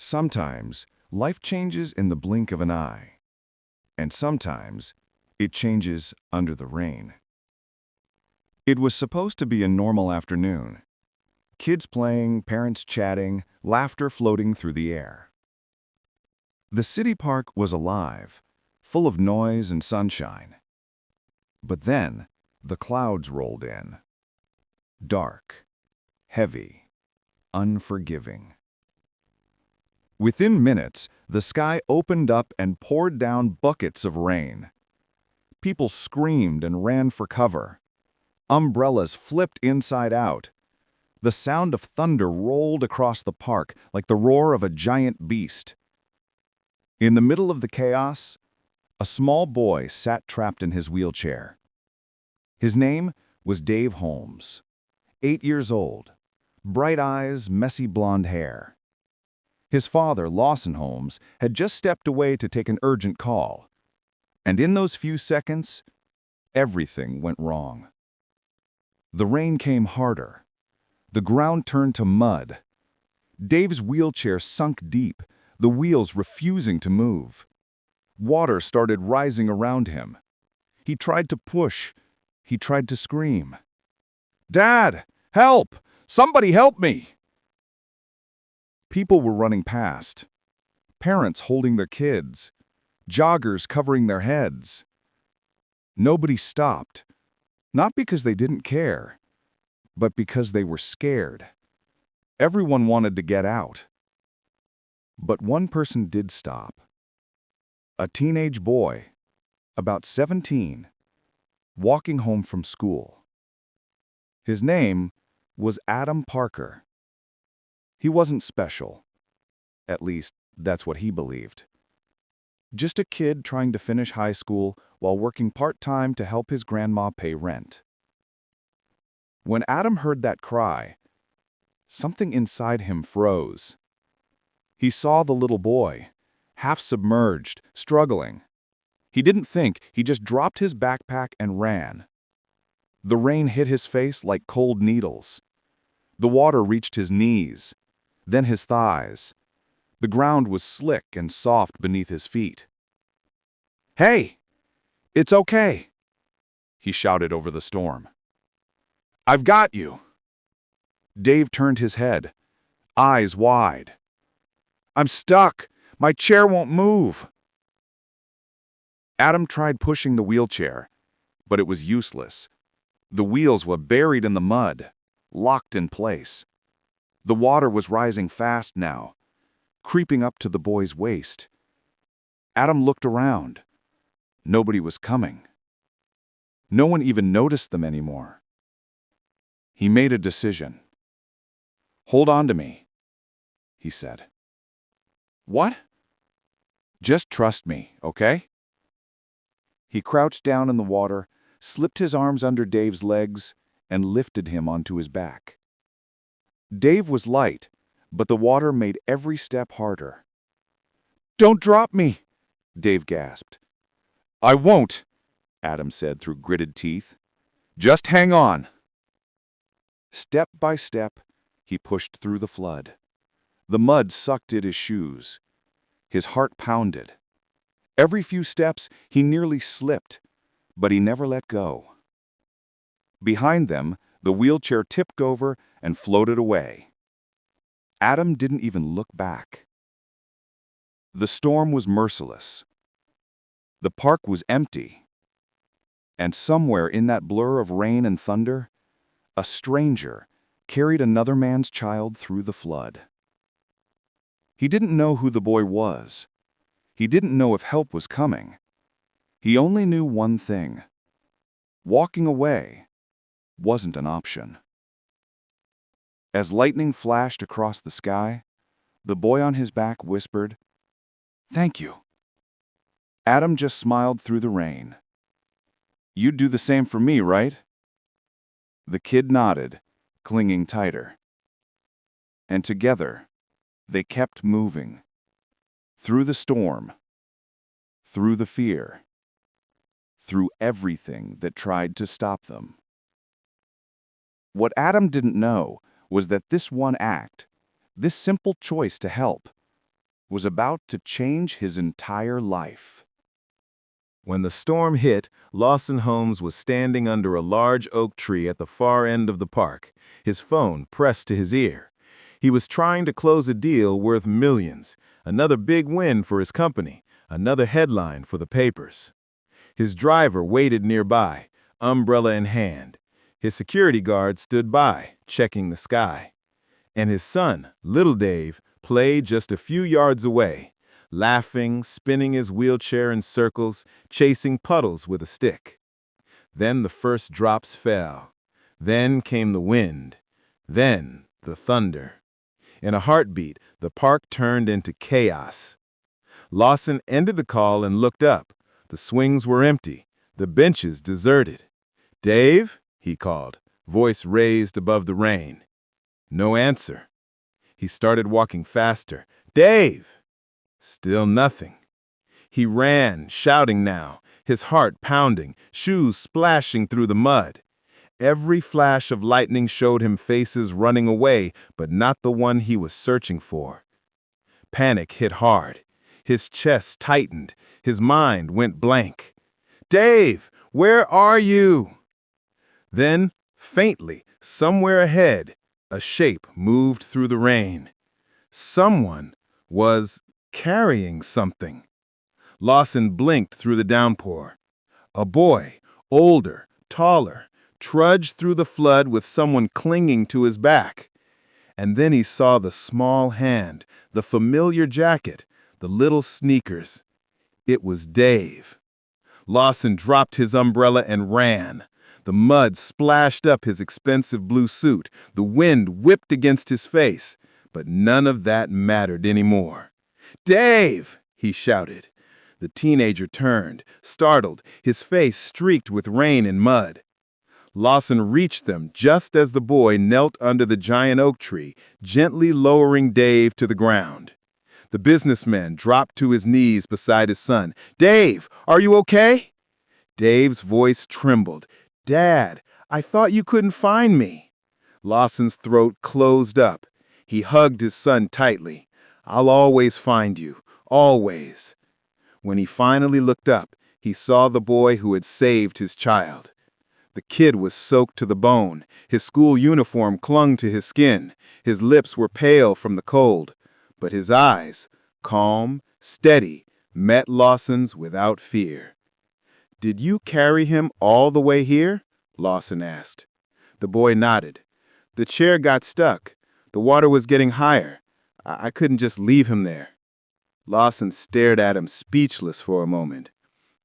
Sometimes, life changes in the blink of an eye. And sometimes, it changes under the rain. It was supposed to be a normal afternoon. Kids playing, parents chatting, laughter floating through the air. The city park was alive, full of noise and sunshine. But then, the clouds rolled in. Dark, heavy, unforgiving. Within minutes, the sky opened up and poured down buckets of rain. People screamed and ran for cover. Umbrellas flipped inside out. The sound of thunder rolled across the park like the roar of a giant beast. In the middle of the chaos, a small boy sat trapped in his wheelchair. His name was Dave Holmes, 8 years old, bright eyes, messy blonde hair. His father, Lawson Holmes, had just stepped away to take an urgent call. And in those few seconds, everything went wrong. The rain came harder. The ground turned to mud. Dave's wheelchair sunk deep, the wheels refusing to move. Water started rising around him. He tried to push. He tried to scream. "Dad! Help! Somebody help me!" People were running past. Parents holding their kids. Joggers covering their heads. Nobody stopped. Not because they didn't care, but because they were scared. Everyone wanted to get out. But one person did stop. A teenage boy, about 17, walking home from school. His name was Adam Parker. He wasn't special. At least, that's what he believed. Just a kid trying to finish high school while working part-time to help his grandma pay rent. When Adam heard that cry, something inside him froze. He saw the little boy, half submerged, struggling. He didn't think, he just dropped his backpack and ran. The rain hit his face like cold needles. The water reached his knees, then his thighs. The ground was slick and soft beneath his feet. "Hey! It's okay!" he shouted over the storm. "I've got you!" Dave turned his head, eyes wide. "I'm stuck! My chair won't move!" Adam tried pushing the wheelchair, but it was useless. The wheels were buried in the mud, locked in place. The water was rising fast now, creeping up to the boy's waist. Adam looked around. Nobody was coming. No one even noticed them anymore. He made a decision. "Hold on to me," he said. "What?" "Just trust me, okay?" He crouched down in the water, slipped his arms under Dave's legs, and lifted him onto his back. Dave was light, but the water made every step harder. "Don't drop me!" Dave gasped. "I won't," Adam said through gritted teeth. "Just hang on." Step by step, he pushed through the flood. The mud sucked at his shoes. His heart pounded. Every few steps, he nearly slipped, but he never let go. Behind them, the wheelchair tipped over and floated away. Adam didn't even look back. The storm was merciless. The park was empty. And somewhere in that blur of rain and thunder, a stranger carried another man's child through the flood. He didn't know who the boy was. He didn't know if help was coming. He only knew one thing. Walking away wasn't an option. As lightning flashed across the sky, the boy on his back whispered, "Thank you." Adam just smiled through the rain. "You'd do the same for me, right?" The kid nodded, clinging tighter. And together, they kept moving. Through the storm, through the fear, through everything that tried to stop them. What Adam didn't know was that this one act, this simple choice to help, was about to change his entire life. When the storm hit, Lawson Holmes was standing under a large oak tree at the far end of the park, his phone pressed to his ear. He was trying to close a deal worth millions, another big win for his company, another headline for the papers. His driver waited nearby, umbrella in hand. His security guard stood by, checking the sky. And his son, little Dave, played just a few yards away, laughing, spinning his wheelchair in circles, chasing puddles with a stick. Then the first drops fell. Then came the wind. Then the thunder. In a heartbeat, the park turned into chaos. Lawson ended the call and looked up. The swings were empty, the benches deserted. "Dave?" he called, voice raised above the rain. No answer. He started walking faster. "Dave!" Still nothing. He ran, shouting now, his heart pounding, shoes splashing through the mud. Every flash of lightning showed him faces running away, but not the one he was searching for. Panic hit hard. His chest tightened. His mind went blank. "Dave, where are you?" Then, faintly, somewhere ahead, a shape moved through the rain. Someone was carrying something. Lawson blinked through the downpour. A boy, older, taller, trudged through the flood with someone clinging to his back. And then he saw the small hand, the familiar jacket, the little sneakers. It was Dave. Lawson dropped his umbrella and ran. The mud splashed up his expensive blue suit. The wind whipped against his face. But none of that mattered anymore. "Dave!" he shouted. The teenager turned, startled, his face streaked with rain and mud. Lawson reached them just as the boy knelt under the giant oak tree, gently lowering Dave to the ground. The businessman dropped to his knees beside his son. "Dave, are you okay?" Dave's voice trembled. "Dad, I thought you couldn't find me." Lawson's throat closed up. He hugged his son tightly. "I'll always find you, always." When he finally looked up, he saw the boy who had saved his child. The kid was soaked to the bone. His school uniform clung to his skin. His lips were pale from the cold. But his eyes, calm, steady, met Lawson's without fear. "Did you carry him all the way here?" Lawson asked. The boy nodded. "The chair got stuck. The water was getting higher. I couldn't just leave him there." Lawson stared at him, speechless for a moment.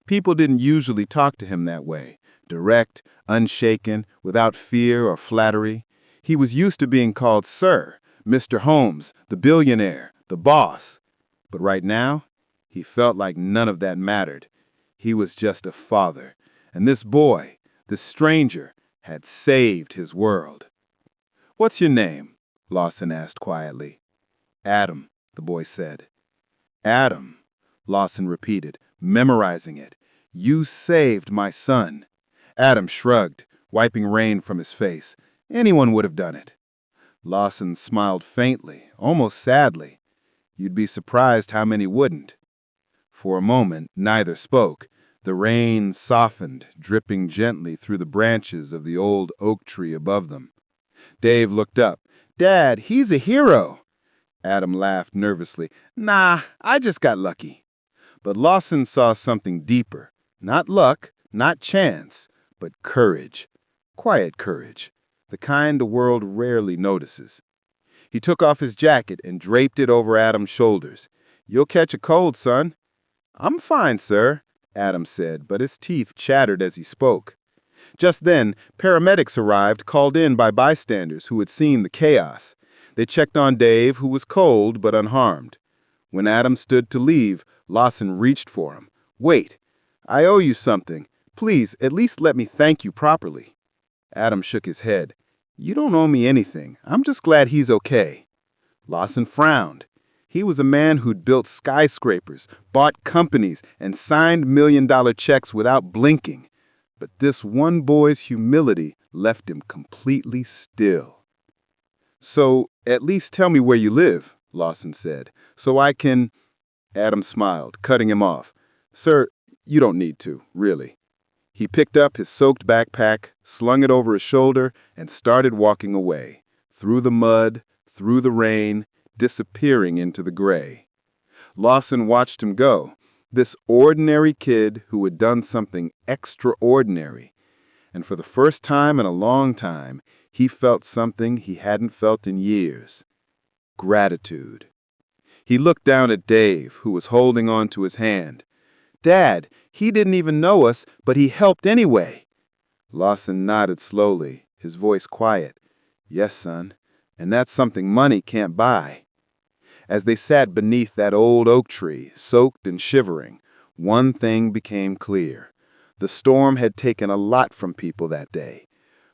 People didn't usually talk to him that way, direct, unshaken, without fear or flattery. He was used to being called Sir, Mr. Holmes, the billionaire, the boss. But right now, he felt like none of that mattered. He was just a father, and this boy, this stranger, had saved his world. "What's your name?" Lawson asked quietly. "Adam," the boy said. "Adam," Lawson repeated, memorizing it. "You saved my son." Adam shrugged, wiping rain from his face. "Anyone would have done it." Lawson smiled faintly, almost sadly. "You'd be surprised how many wouldn't." For a moment, neither spoke. The rain softened, dripping gently through the branches of the old oak tree above them. Dave looked up. "Dad, he's a hero." Adam laughed nervously. "Nah, I just got lucky." But Lawson saw something deeper. Not luck, not chance, but courage. Quiet courage. The kind the world rarely notices. He took off his jacket and draped it over Adam's shoulders. "You'll catch a cold, son." "I'm fine, sir," Adam said, but his teeth chattered as he spoke. Just then, paramedics arrived, called in by bystanders who had seen the chaos. They checked on Dave, who was cold but unharmed. When Adam stood to leave, Lawson reached for him. "Wait, I owe you something. Please, at least let me thank you properly." Adam shook his head. "You don't owe me anything. I'm just glad he's okay." Lawson frowned. He was a man who'd built skyscrapers, bought companies, and signed million-dollar checks without blinking. But this one boy's humility left him completely still. "So, at least tell me where you live," Lawson said. "So I can—" Adam smiled, cutting him off. "Sir, you don't need to, really." He picked up his soaked backpack, slung it over his shoulder, and started walking away, through the mud, through the rain, disappearing into the gray. Lawson watched him go, this ordinary kid who had done something extraordinary. And for the first time in a long time, he felt something he hadn't felt in years: gratitude. He looked down at Dave, who was holding on to his hand. "Dad, he didn't even know us, but he helped anyway." Lawson nodded slowly, his voice quiet. "Yes, son, and that's something money can't buy." As they sat beneath that old oak tree, soaked and shivering, one thing became clear. The storm had taken a lot from people that day,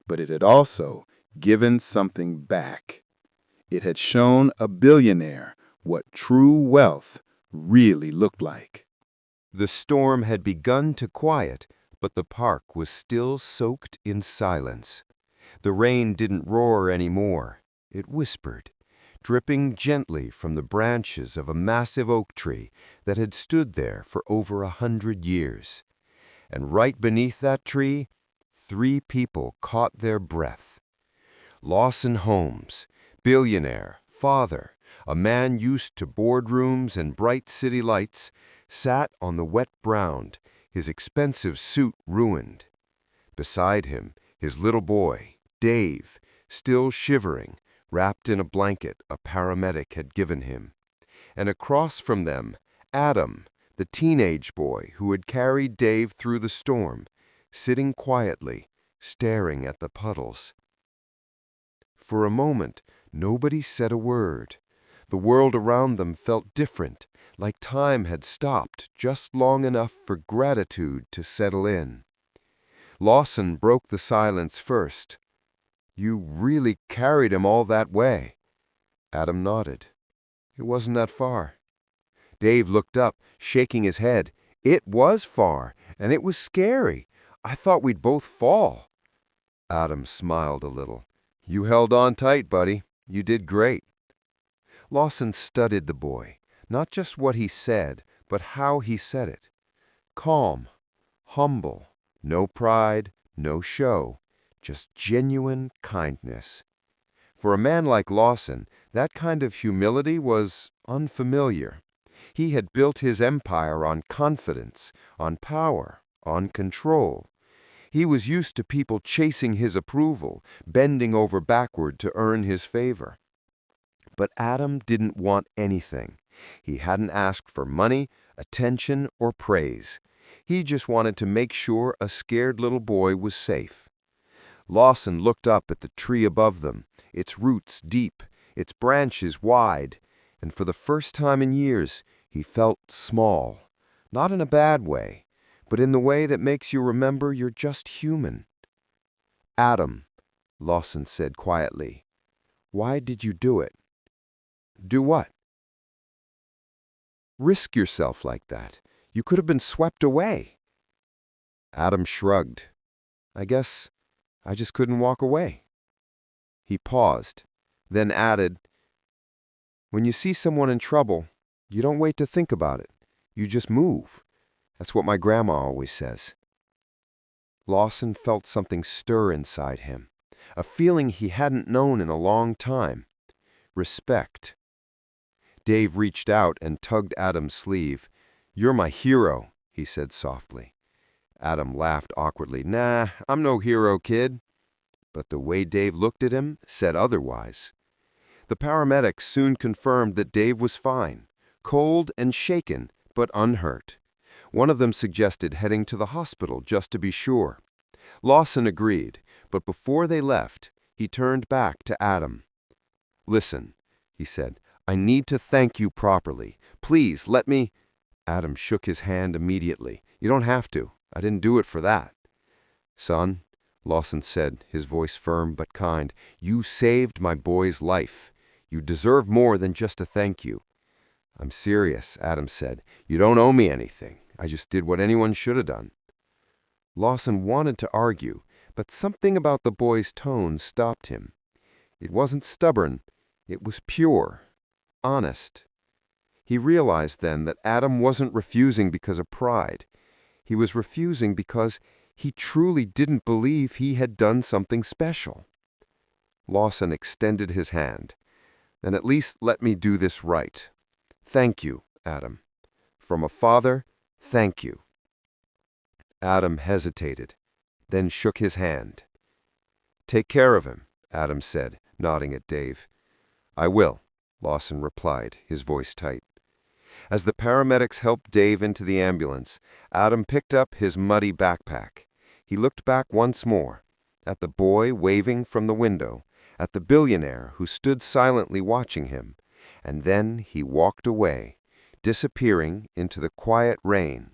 but it had also given something back. It had shown a billionaire what true wealth really looked like. The storm had begun to quiet, but the park was still soaked in silence. The rain didn't roar anymore. It whispered, dripping gently from the branches of a massive oak tree that had stood there for over 100 years. And right beneath that tree, 3 people caught their breath. Lawson Holmes, billionaire, father, a man used to boardrooms and bright city lights, sat on the wet ground, his expensive suit ruined. Beside him, his little boy, Dave, still shivering, wrapped in a blanket a paramedic had given him. And across from them, Adam, the teenage boy who had carried Dave through the storm, sitting quietly, staring at the puddles. For a moment, nobody said a word. The world around them felt different, like time had stopped just long enough for gratitude to settle in. Lawson broke the silence first. "You really carried him all that way?" Adam nodded. "It wasn't that far." Dave looked up, shaking his head. "It was far, and it was scary. I thought we'd both fall." Adam smiled a little. "You held on tight, buddy. You did great." Lawson studied the boy, not just what he said, but how he said it. Calm, humble, no pride, no show, just genuine kindness. For a man like Lawson, that kind of humility was unfamiliar. He had built his empire on confidence, on power, on control. He was used to people chasing his approval, bending over backward to earn his favor. But Adam didn't want anything. He hadn't asked for money, attention, or praise. He just wanted to make sure a scared little boy was safe. Lawson looked up at the tree above them, its roots deep, its branches wide, and for the first time in years, he felt small. Not in a bad way, but in the way that makes you remember you're just human. "Adam," Lawson said quietly, "why did you do it?" "Do what?" "Risk yourself like that. You could have been swept away." Adam shrugged. "I guess I just couldn't walk away." He paused, then added, "When you see someone in trouble, you don't wait to think about it. You just move. That's what my grandma always says." Lawson felt something stir inside him, a feeling he hadn't known in a long time. Respect. Dave reached out and tugged Adam's sleeve. "You're my hero," he said softly. Adam laughed awkwardly. "Nah, I'm no hero, kid." But the way Dave looked at him said otherwise. The paramedics soon confirmed that Dave was fine, cold and shaken, but unhurt. One of them suggested heading to the hospital just to be sure. Lawson agreed, but before they left, he turned back to Adam. "Listen," he said, "I need to thank you properly. Please, let me—" Adam shook his hand immediately. "You don't have to. I didn't do it for that." "Son," Lawson said, his voice firm but kind, "you saved my boy's life. You deserve more than just a thank you." "I'm serious," Adam said. "You don't owe me anything. I just did what anyone should have done." Lawson wanted to argue, but something about the boy's tone stopped him. It wasn't stubborn. It was pure, honest. He realized then that Adam wasn't refusing because of pride. He was refusing because he truly didn't believe he had done something special. Lawson extended his hand. "Then at least let me do this right. Thank you, Adam. From a father, thank you." Adam hesitated, then shook his hand. "Take care of him," Adam said, nodding at Dave. "I will," Lawson replied, his voice tight. As the paramedics helped Dave into the ambulance, Adam picked up his muddy backpack. He looked back once more, at the boy waving from the window, at the billionaire who stood silently watching him, and then he walked away, disappearing into the quiet rain.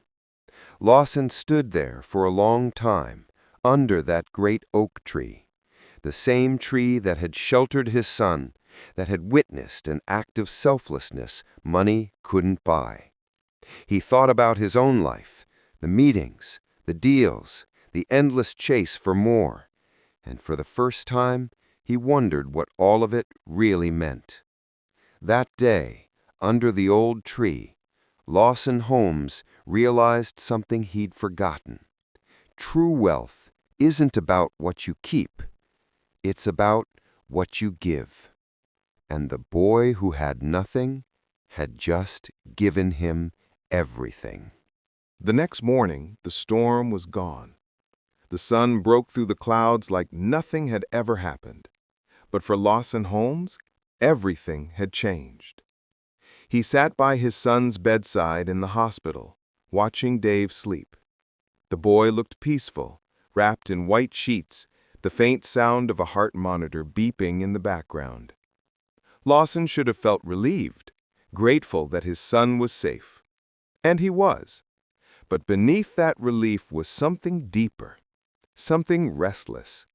Lawson stood there for a long time, under that great oak tree, the same tree that had sheltered his son, that had witnessed an act of selflessness money couldn't buy. He thought about his own life, the meetings, the deals, the endless chase for more, and for the first time, he wondered what all of it really meant. That day, under the old tree, Lawson Holmes realized something he'd forgotten. True wealth isn't about what you keep. It's about what you give. And the boy who had nothing had just given him everything. The next morning, the storm was gone. The sun broke through the clouds like nothing had ever happened. But for Lawson Holmes, everything had changed. He sat by his son's bedside in the hospital, watching Dave sleep. The boy looked peaceful, wrapped in white sheets, the faint sound of a heart monitor beeping in the background. Lawson should have felt relieved, grateful that his son was safe. And he was. But beneath that relief was something deeper, something restless.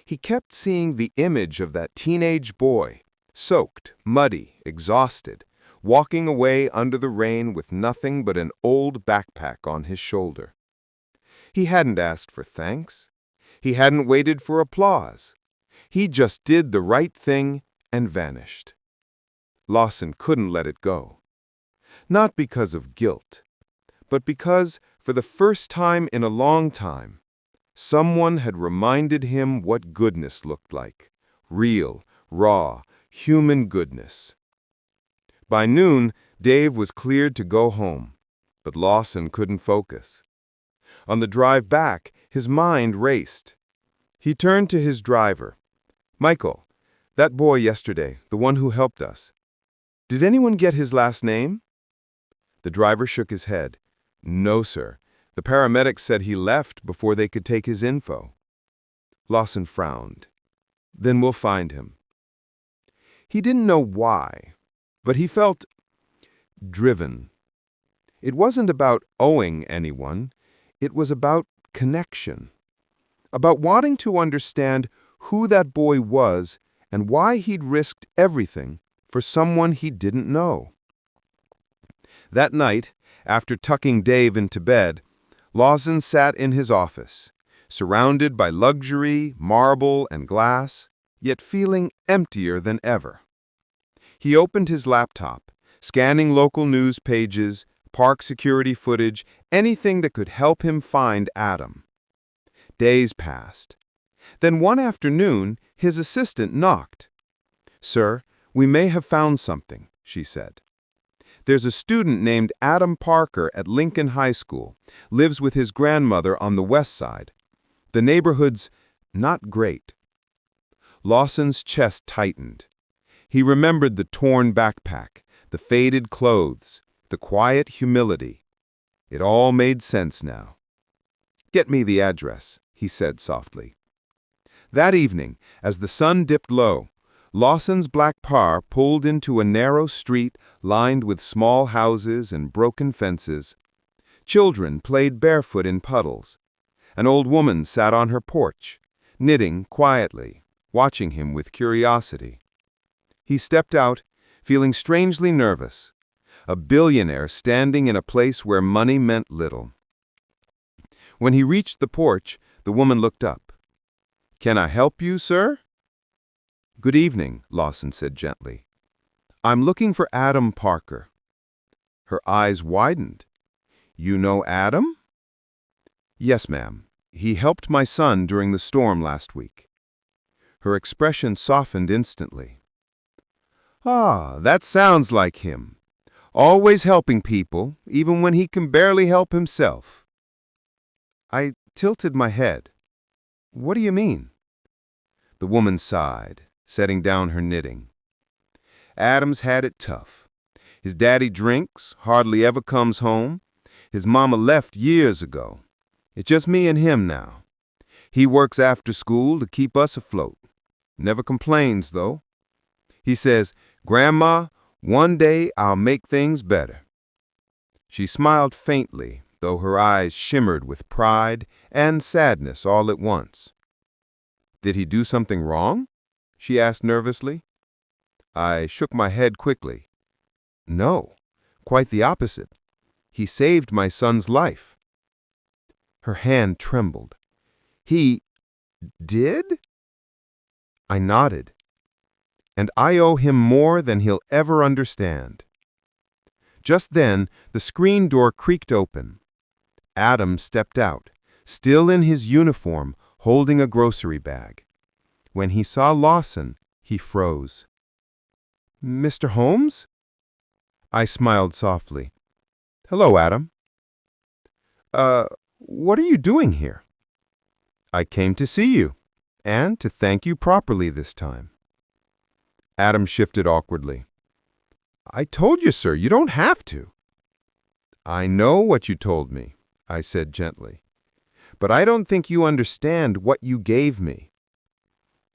He kept seeing the image of that teenage boy, soaked, muddy, exhausted, walking away under the rain with nothing but an old backpack on his shoulder. He hadn't asked for thanks. He hadn't waited for applause. He just did the right thing and vanished. Lawson couldn't let it go. Not because of guilt, but because, for the first time in a long time, someone had reminded him what goodness looked like. Real, raw, human goodness. By noon, Dave was cleared to go home, but Lawson couldn't focus. On the drive back, his mind raced. He turned to his driver. "Michael, that boy yesterday, the one who helped us. Did anyone get his last name?" The driver shook his head. "No, sir. The paramedics said he left before they could take his info." Lawson frowned. "Then we'll find him." He didn't know why, but he felt driven. It wasn't about owing anyone. It was about connection. About wanting to understand who that boy was and why he'd risked everything for someone he didn't know. That night, after tucking Dave into bed, Lawson sat in his office, surrounded by luxury, marble, and glass, yet feeling emptier than ever. He opened his laptop, scanning local news pages, park security footage, anything that could help him find Adam. Days passed. Then one afternoon, his assistant knocked. "Sir, we may have found something," she said. "There's a student named Adam Parker at Lincoln High School, lives with his grandmother on the west side. The neighborhood's not great." Lawson's chest tightened. He remembered the torn backpack, the faded clothes, the quiet humility. It all made sense now. "Get me the address," he said softly. That evening, as the sun dipped low, Lawson's black car pulled into a narrow street lined with small houses and broken fences. Children played barefoot in puddles. An old woman sat on her porch, knitting quietly, watching him with curiosity. He stepped out, feeling strangely nervous, a billionaire standing in a place where money meant little. When he reached the porch, the woman looked up. "Can I help you, sir?" "Good evening," Lawson said gently. I'm looking for Adam Parker. Her eyes widened. You know Adam? Yes, ma'am. He helped my son during the storm last week. Her expression softened instantly. Ah, that sounds like him. Always helping people, even when he can barely help himself. I tilted my head. What do you mean? The woman sighed, setting down her knitting. Adam's had it tough. His daddy drinks, hardly ever comes home. His mama left years ago. It's just me and him now. He works after school to keep us afloat. Never complains, though. He says, "Grandma, one day I'll make things better." She smiled faintly, though her eyes shimmered with pride and sadness all at once. Did he do something wrong? She asked nervously. I shook my head quickly. No, quite the opposite. He saved my son's life. Her hand trembled. He did? I nodded. And I owe him more than he'll ever understand. Just then, the screen door creaked open. Adam stepped out, still in his uniform, holding a grocery bag. When he saw Lawson, he froze. Mr. Holmes? I smiled softly. Hello, Adam. What are you doing here? I came to see you, and to thank you properly this time. Adam shifted awkwardly. I told you, sir, you don't have to. I know what you told me, I said gently. But I don't think you understand what you gave me.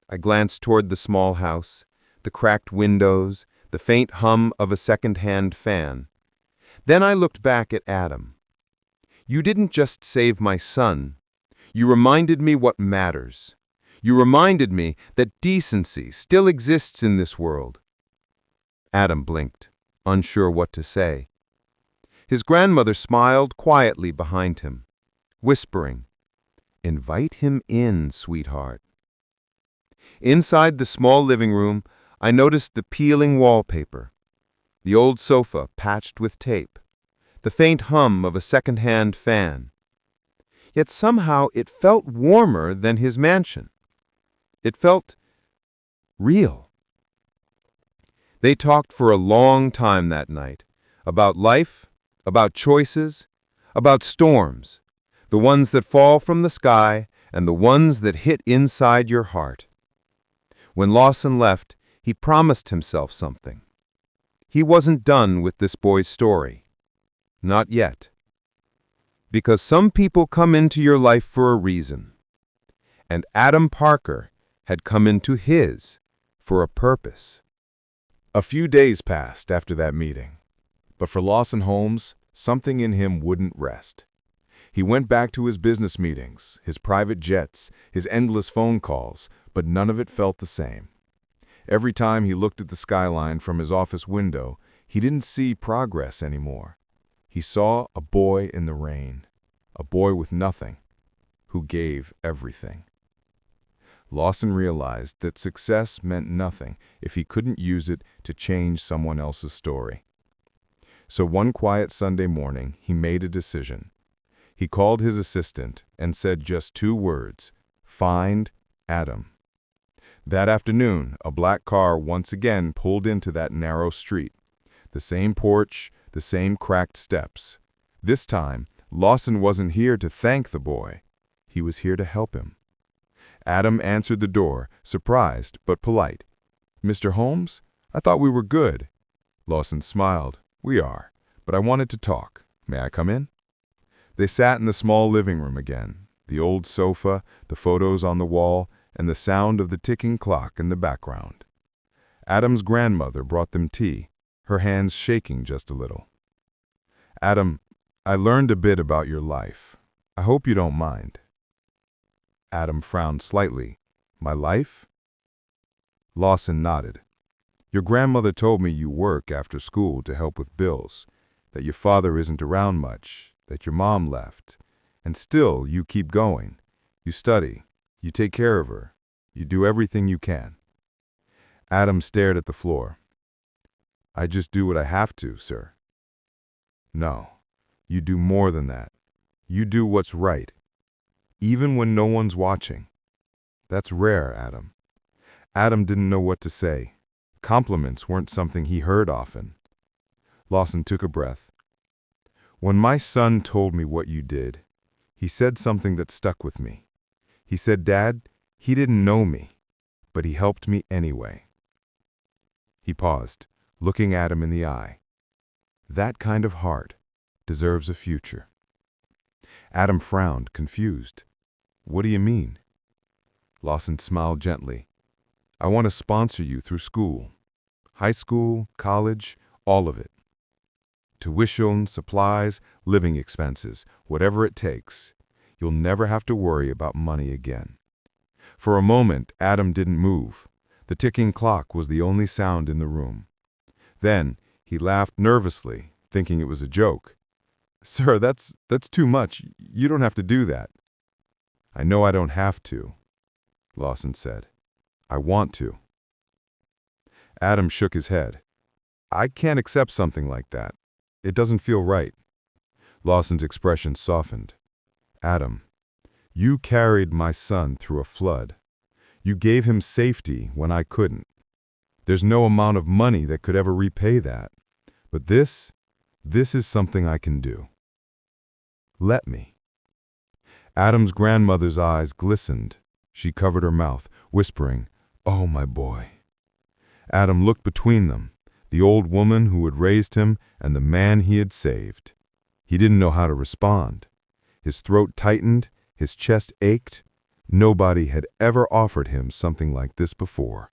I glanced toward the small house, the cracked windows, the faint hum of a second-hand fan. Then I looked back at Adam. You didn't just save my son. You reminded me what matters. You reminded me that decency still exists in this world. Adam blinked, unsure what to say. His grandmother smiled quietly behind him, whispering, "Invite him in, sweetheart." Inside the small living room, I noticed the peeling wallpaper, the old sofa patched with tape, the faint hum of a second-hand fan. Yet somehow it felt warmer than his mansion. It felt real. They talked for a long time that night, about life, about choices, about storms, the ones that fall from the sky and the ones that hit inside your heart. When Lawson left, he promised himself something. He wasn't done with this boy's story. Not yet. Because some people come into your life for a reason. And Adam Parker had come into his for a purpose. A few days passed after that meeting. But for Lawson Holmes, something in him wouldn't rest. He went back to his business meetings, his private jets, his endless phone calls, but none of it felt the same. Every time he looked at the skyline from his office window, he didn't see progress anymore. He saw a boy in the rain, a boy with nothing, who gave everything. Lawson realized that success meant nothing if he couldn't use it to change someone else's story. So one quiet Sunday morning, he made a decision. He called his assistant and said just 2 words, "Find Adam." That afternoon, a black car once again pulled into that narrow street. The same porch, the same cracked steps. This time, Lawson wasn't here to thank the boy. He was here to help him. Adam answered the door, surprised but polite. "Mr. Holmes, I thought we were good." Lawson smiled. "We are, but I wanted to talk. May I come in?" They sat in the small living room again, the old sofa, the photos on the wall, and the sound of the ticking clock in the background. Adam's grandmother brought them tea, her hands shaking just a little. "Adam, I learned a bit about your life. I hope you don't mind." Adam frowned slightly. "My life?" Lawson nodded. "Your grandmother told me you work after school to help with bills, that your father isn't around much, that your mom left, and still you keep going. You study, you take care of her, you do everything you can." Adam stared at the floor. I just do what I have to, sir. No, you do more than that. You do what's right, even when no one's watching. That's rare, Adam. Adam didn't know what to say. Compliments weren't something he heard often. Lawson took a breath. When my son told me what you did, he said something that stuck with me. He said, Dad, he didn't know me, but he helped me anyway. He paused, looking Adam in the eye. That kind of heart deserves a future. Adam frowned, confused. What do you mean? Lawson smiled gently. I want to sponsor you through school. High school, college, all of it. Tuition, supplies, living expenses, whatever it takes. You'll never have to worry about money again. For a moment, Adam didn't move. The ticking clock was the only sound in the room. Then, he laughed nervously, thinking it was a joke. Sir, that's too much. You don't have to do that. I know I don't have to, Lawson said. I want to. Adam shook his head. I can't accept something like that. It doesn't feel right. Lawson's expression softened. Adam, you carried my son through a flood. You gave him safety when I couldn't. There's no amount of money that could ever repay that. But this is something I can do. Let me. Adam's grandmother's eyes glistened. She covered her mouth, whispering, Oh, my boy. Adam looked between them, the old woman who had raised him and the man he had saved. He didn't know how to respond. His throat tightened, his chest ached. Nobody had ever offered him something like this before,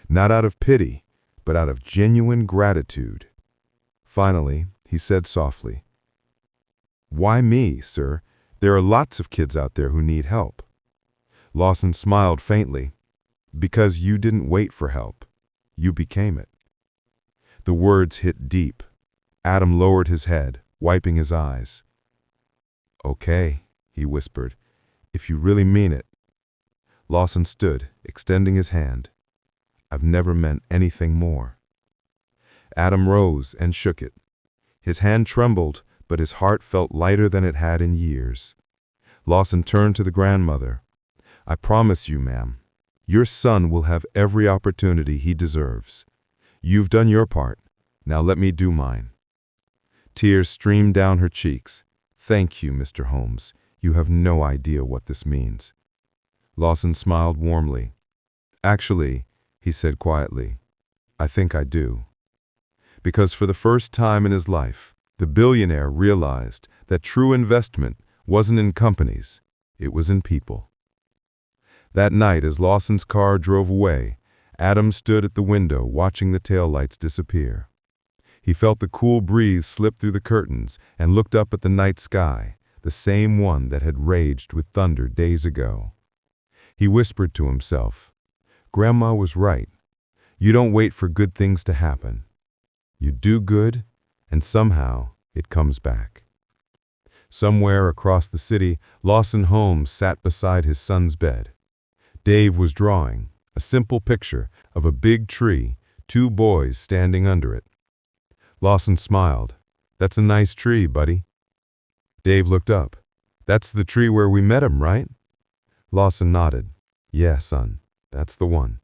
not out of pity, but out of genuine gratitude. Finally, he said softly, Why me, sir? There are lots of kids out there who need help. Lawson smiled faintly. Because you didn't wait for help. You became it. The words hit deep. Adam lowered his head, wiping his eyes. Okay, he whispered, if you really mean it. Lawson stood, extending his hand. I've never meant anything more. Adam rose and shook it. His hand trembled, but his heart felt lighter than it had in years. Lawson turned to the grandmother. I promise you, ma'am, your son will have every opportunity he deserves. You've done your part. Now let me do mine. Tears streamed down her cheeks. Thank you, Mr. Holmes. You have no idea what this means. Lawson smiled warmly. Actually, he said quietly, I think I do. Because for the first time in his life, the billionaire realized that true investment wasn't in companies, it was in people. That night, as Lawson's car drove away, Adam stood at the window watching the taillights disappear. He felt the cool breeze slip through the curtains and looked up at the night sky, the same one that had raged with thunder days ago. He whispered to himself, Grandma was right. You don't wait for good things to happen. You do good, and somehow it comes back. Somewhere across the city, Lawson Holmes sat beside his son's bed. Dave was drawing, a simple picture of a big tree, two boys standing under it. Lawson smiled. That's a nice tree, buddy. Dave looked up. That's the tree where we met him, right? Lawson nodded. Yeah, son, that's the one.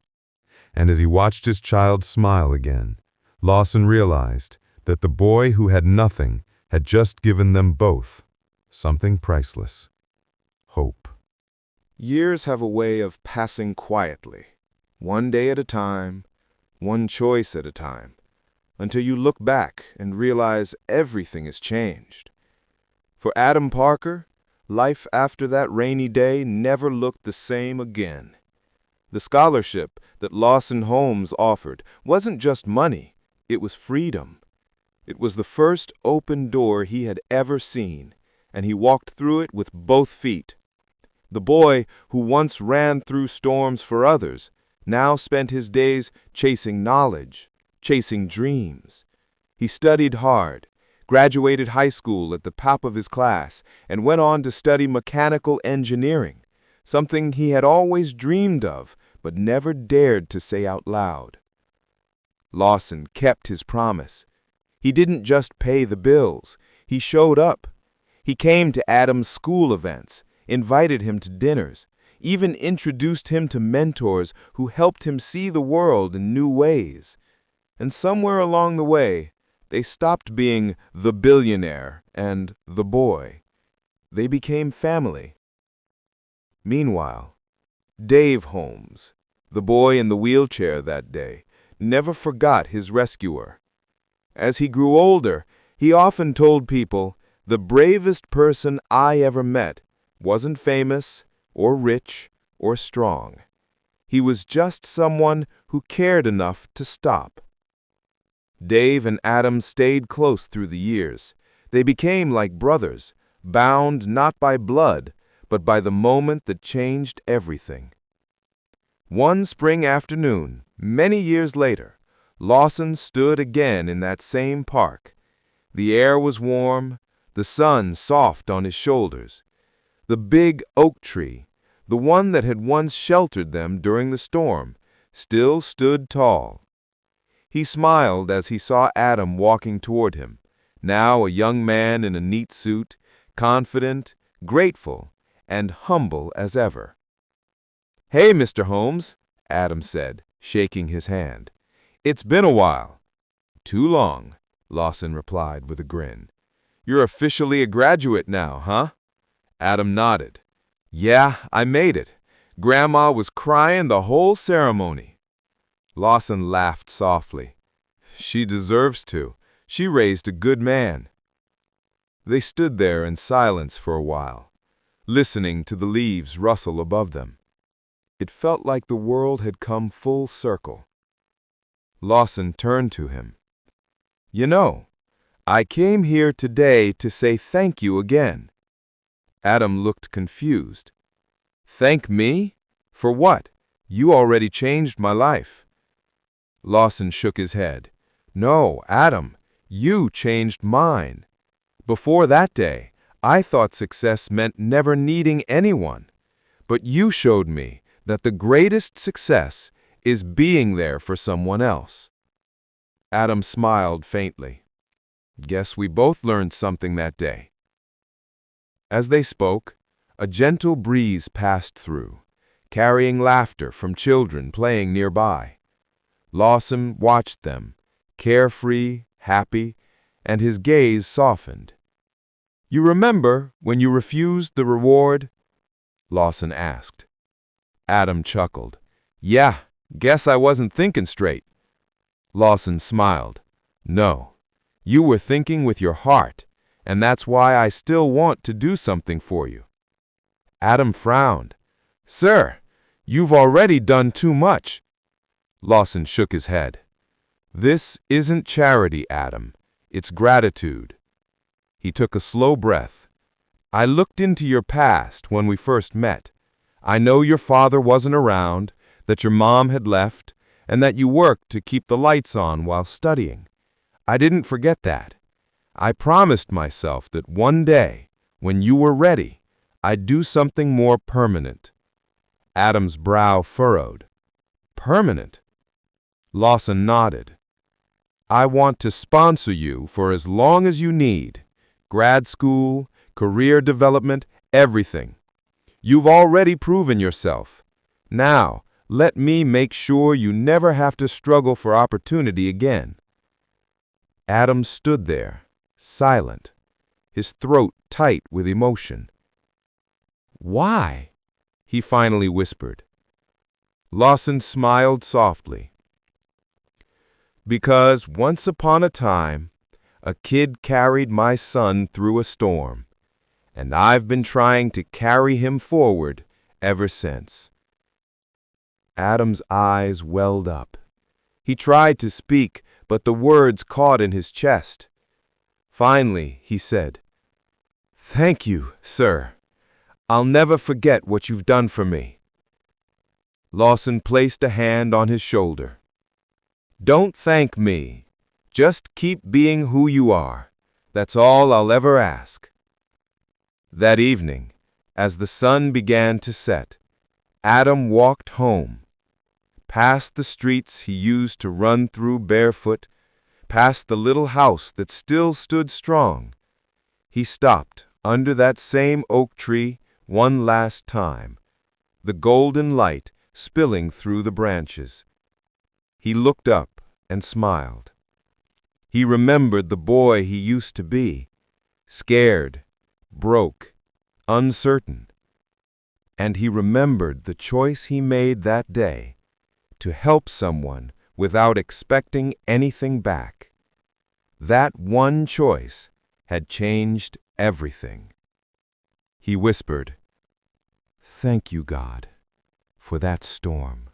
And as he watched his child smile again, Lawson realized that the boy who had nothing had just given them both something priceless. Hope. Years have a way of passing quietly, one day at a time, one choice at a time, until you look back and realize everything has changed. For Adam Parker, life after that rainy day never looked the same again. The scholarship that Lawson Holmes offered wasn't just money, it was freedom. It was the first open door he had ever seen, and he walked through it with both feet. The boy who once ran through storms for others now spent his days chasing knowledge, chasing dreams. He studied hard, graduated high school at the top of his class, and went on to study mechanical engineering, something he had always dreamed of but never dared to say out loud. Lawson kept his promise. He didn't just pay the bills, he showed up. He came to Adam's school events, invited him to dinners, even introduced him to mentors who helped him see the world in new ways. And somewhere along the way, they stopped being the billionaire and the boy. They became family. Meanwhile, Dave Holmes, the boy in the wheelchair that day, never forgot his rescuer. As he grew older, he often told people, "The bravest person I ever met wasn't famous or rich or strong. He was just someone who cared enough to stop." Dave and Adam stayed close through the years. They became like brothers, bound not by blood, but by the moment that changed everything. One spring afternoon, many years later, Lawson stood again in that same park. The air was warm, the sun soft on his shoulders. The big oak tree, the one that had once sheltered them during the storm, still stood tall. He smiled as he saw Adam walking toward him, now a young man in a neat suit, confident, grateful, and humble as ever. "Hey, Mr. Holmes," Adam said, shaking his hand. "It's been a while." "Too long," Lawson replied with a grin. "You're officially a graduate now, huh?" Adam nodded. "Yeah, I made it. Grandma was crying the whole ceremony." Lawson laughed softly. "She deserves to. She raised a good man." They stood there in silence for a while, listening to the leaves rustle above them. It felt like the world had come full circle. Lawson turned to him. "You know, I came here today to say thank you again." Adam looked confused. "Thank me? For what? You already changed my life." Lawson shook his head. "No, Adam, you changed mine. Before that day, I thought success meant never needing anyone. But you showed me that the greatest success is being there for someone else." Adam smiled faintly. "Guess we both learned something that day." As they spoke, a gentle breeze passed through, carrying laughter from children playing nearby. Lawson watched them, carefree, happy, and his gaze softened. "You remember when you refused the reward?" Lawson asked. Adam chuckled. "Yeah, guess I wasn't thinking straight." Lawson smiled. "No, you were thinking with your heart, and that's why I still want to do something for you." Adam frowned. "Sir, you've already done too much." Lawson shook his head. "This isn't charity, Adam. It's gratitude." He took a slow breath. "I looked into your past when we first met. I know your father wasn't around, that your mom had left, and that you worked to keep the lights on while studying. I didn't forget that. I promised myself that one day, when you were ready, I'd do something more permanent." Adam's brow furrowed. "Permanent?" Lawson nodded. "I want to sponsor you for as long as you need. Grad school, career development, everything. You've already proven yourself. Now, let me make sure you never have to struggle for opportunity again." Adam stood there, silent, his throat tight with emotion. "Why?" he finally whispered. Lawson smiled softly. "Because once upon a time, a kid carried my son through a storm, and I've been trying to carry him forward ever since." Adam's eyes welled up. He tried to speak, but the words caught in his chest. Finally, he said, "Thank you, sir. I'll never forget what you've done for me." Lawson placed a hand on his shoulder. "Don't thank me. Just keep being who you are. That's all I'll ever ask." That evening, as the sun began to set, Adam walked home. past the streets he used to run through barefoot, past the little house that still stood strong. He stopped under that same oak tree one last time, the golden light spilling through the branches. He looked up and smiled. He remembered the boy he used to be, scared, broke, uncertain. And he remembered the choice he made that day to help someone without expecting anything back. That one choice had changed everything. He whispered, "Thank you, God, for that storm."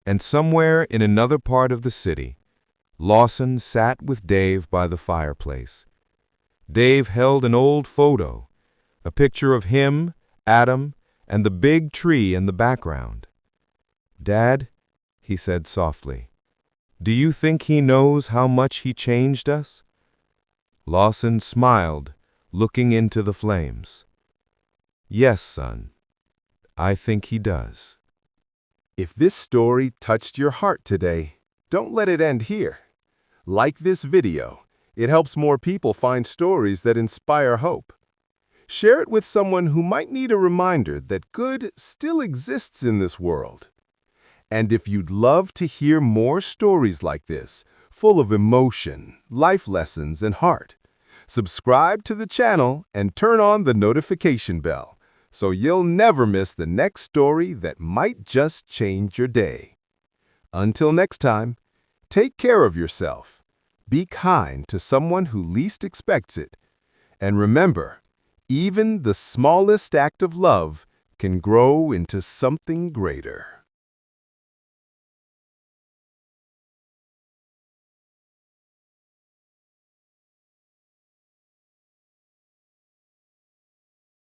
And somewhere in another part of the city, Lawson sat with Dave by the fireplace. Dave held an old photo, a picture of him, Adam, and the big tree in the background. "Dad," he said softly, "do you think he knows how much he changed us?" Lawson smiled, looking into the flames. "Yes, son, I think he does." If this story touched your heart today, don't let it end here. Like this video. It helps more people find stories that inspire hope. Share it with someone who might need a reminder that good still exists in this world. And if you'd love to hear more stories like this, full of emotion, life lessons, and heart, subscribe to the channel and turn on the notification bell so you'll never miss the next story that might just change your day. Until next time, take care of yourself. Be kind to someone who least expects it. And remember, even the smallest act of love can grow into something greater.